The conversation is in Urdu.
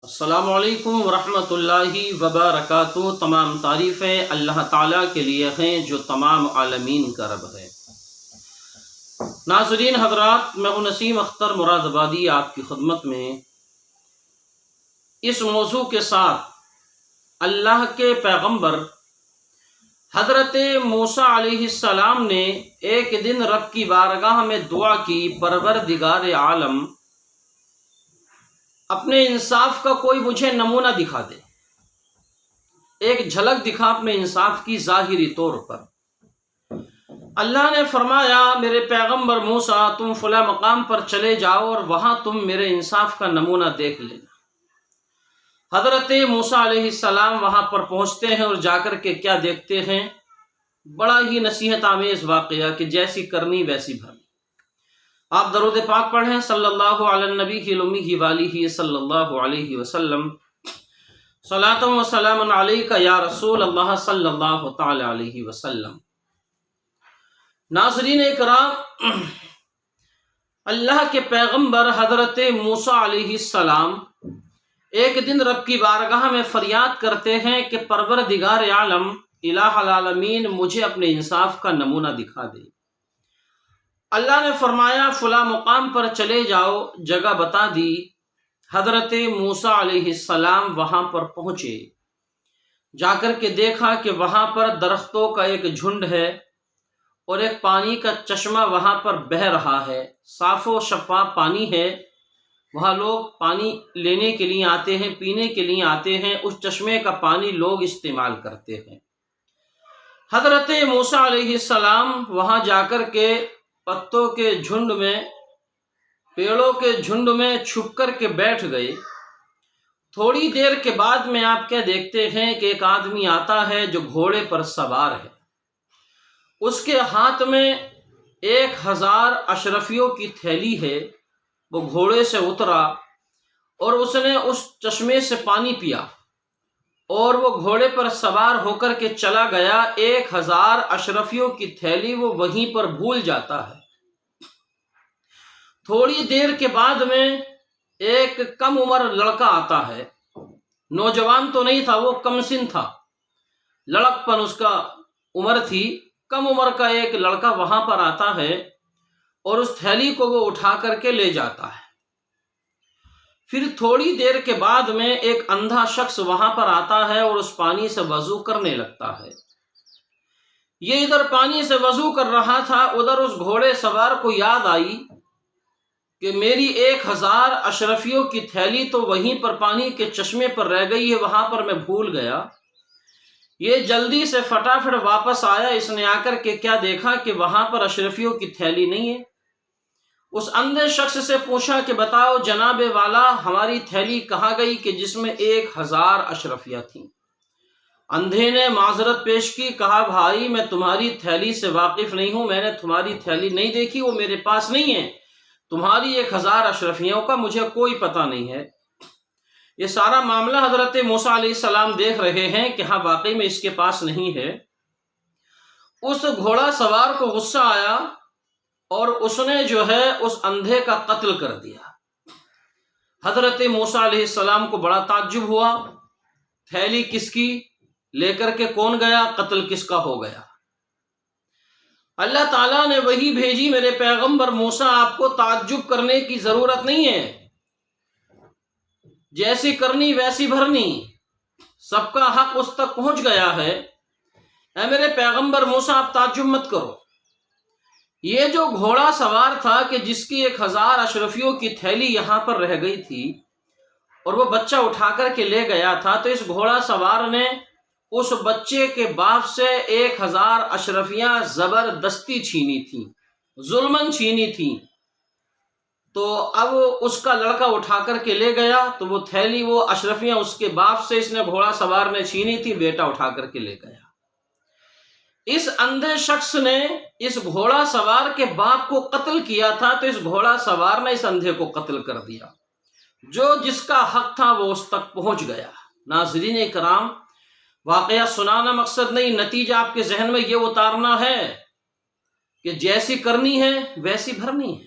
السلام علیکم ورحمۃ اللہ وبرکاتہ۔ تمام تعریفیں اللہ تعالیٰ کے لیے ہیں جو تمام عالمین کا رب ہے۔ ناظرین حضرات، میں ہوں نسیم اختر مراد آبادی آپ کی خدمت میں اس موضوع کے ساتھ اللہ کے پیغمبر حضرت موسیٰ علیہ السلام نے ایک دن رب کی بارگاہ میں دعا کی، پروردگار عالم اپنے انصاف کا کوئی مجھے نمونہ دکھا دے، ایک جھلک دکھا اپنے انصاف کی ظاہری طور پر۔ اللہ نے فرمایا، میرے پیغمبر موسیٰ تم فلاں مقام پر چلے جاؤ اور وہاں تم میرے انصاف کا نمونہ دیکھ لینا۔ حضرت موسیٰ علیہ السلام وہاں پر پہنچتے ہیں اور جا کر کے کیا دیکھتے ہیں؟ بڑا ہی نصیحت آمیز واقعہ کہ جیسی کرنی ویسی بھرنی۔ آپ درود پاک پڑھیں صلی اللہ علی النبی الامی والہ صلی اللہ علیہ وسلم۔ صلاۃ و سلام علیک یا رسول اللہ صلی اللہ تعالی علیہ وسلم۔ ناظرین اکرام، اللہ کے پیغمبر حضرت موسیٰ علیہ السلام ایک دن رب کی بارگاہ میں فریاد کرتے ہیں کہ پروردگار عالم الہ العالمین مجھے اپنے انصاف کا نمونہ دکھا دے۔ اللہ نے فرمایا فلاں مقام پر چلے جاؤ، جگہ بتا دی۔ حضرت موسیٰ علیہ السلام وہاں پر پہنچے، جا کر کے دیکھا کہ وہاں پر درختوں کا ایک جھنڈ ہے اور ایک پانی کا چشمہ وہاں پر بہہ رہا ہے، صاف و شفاف پانی ہے۔ وہاں لوگ پانی لینے کے لیے آتے ہیں، پینے کے لیے آتے ہیں، اس چشمے کا پانی لوگ استعمال کرتے ہیں۔ حضرت موسیٰ علیہ السلام وہاں جا کر کے پتوں کے جھنڈ میں، پیڑوں کے جھنڈ میں چھپ کر کے بیٹھ گئے۔ تھوڑی دیر کے بعد میں آپ کیا دیکھتے ہیں کہ ایک آدمی آتا ہے جو گھوڑے پر سوار ہے، اس کے ہاتھ میں 1000 اشرفیوں کی تھیلی ہے۔ وہ گھوڑے سے اترا اور اس نے اس چشمے سے پانی پیا اور وہ گھوڑے پر سوار ہو کر کے چلا گیا۔ 1000 اشرفیوں کی تھیلی وہ وہیں پر بھول جاتا ہے۔ تھوڑی دیر کے بعد میں ایک کم عمر لڑکا آتا ہے، نوجوان تو نہیں تھا، وہ کم سن تھا، لڑک پن اس کا عمر تھی، کم عمر کا ایک لڑکا وہاں پر آتا ہے اور اس تھیلی کو وہ اٹھا کر کے لے جاتا ہے۔ پھر تھوڑی دیر کے بعد میں ایک اندھا شخص وہاں پر آتا ہے اور اس پانی سے وضو کرنے لگتا ہے۔ یہ ادھر پانی سے وضو کر رہا تھا، ادھر اس گھوڑے سوار کو یاد آئی کہ میری 1000 اشرفیوں کی تھیلی تو وہیں پر پانی کے چشمے پر رہ گئی ہے، وہاں پر میں بھول گیا۔ یہ جلدی سے فٹافٹ واپس آیا۔ اس نے آ کر کے کیا دیکھا کہ وہاں پر اشرفیوں کی تھیلی نہیں ہے۔ اس اندھے شخص سے پوچھا کہ بتاؤ جناب والا، ہماری تھیلی کہاں گئی کہ جس میں 1000 اشرفیاں تھیں؟ اندھے نے معذرت پیش کی، کہا بھائی میں تمہاری تھیلی سے واقف نہیں ہوں، میں نے تمہاری تھیلی نہیں دیکھی، وہ میرے پاس نہیں ہے، تمہاری 1000 اشرفیوں کا مجھے کوئی پتہ نہیں ہے۔ یہ سارا معاملہ حضرت موسیٰ علیہ السلام دیکھ رہے ہیں کہ ہاں واقعی میں اس کے پاس نہیں ہے۔ اس گھوڑا سوار کو غصہ آیا اور اس نے جو ہے اس اندھے کا قتل کر دیا۔ حضرت موسیٰ علیہ السلام کو بڑا تعجب ہوا، تھیلی کس کی، لے کر کے کون گیا، قتل کس کا ہو گیا؟ اللہ تعالیٰ نے وحی بھیجی، میرے پیغمبر موسیٰ آپ کو تعجب کرنے کی ضرورت نہیں ہے، جیسی کرنی ویسی بھرنی، سب کا حق اس تک پہنچ گیا ہے۔ اے میرے پیغمبر موسیٰ آپ تعجب مت کرو۔ یہ جو گھوڑا سوار تھا کہ جس کی 1000 اشرفیوں کی تھیلی یہاں پر رہ گئی تھی اور وہ بچہ اٹھا کر کے لے گیا تھا، تو اس گھوڑا سوار نے اس بچے کے باپ سے 1000 اشرفیاں زبردستی چھینی تھیں، ظلماً چھینی تھیں۔ تو اب اس کا لڑکا اٹھا کر کے لے گیا، تو وہ تھیلی، وہ اشرفیاں اس کے باپ سے اس نے گھوڑا سوار نے چھینی تھی، بیٹا اٹھا کر کے لے گیا۔ اس اندھے شخص نے اس گھوڑا سوار کے باپ کو قتل کیا تھا، تو اس گھوڑا سوار نے اس اندھے کو قتل کر دیا۔ جو جس کا حق تھا وہ اس تک پہنچ گیا۔ ناظرین اکرام، واقعہ سنانا مقصد نہیں، نتیجہ آپ کے ذہن میں یہ اتارنا ہے کہ جیسی کرنی ہے ویسی بھرنی ہے۔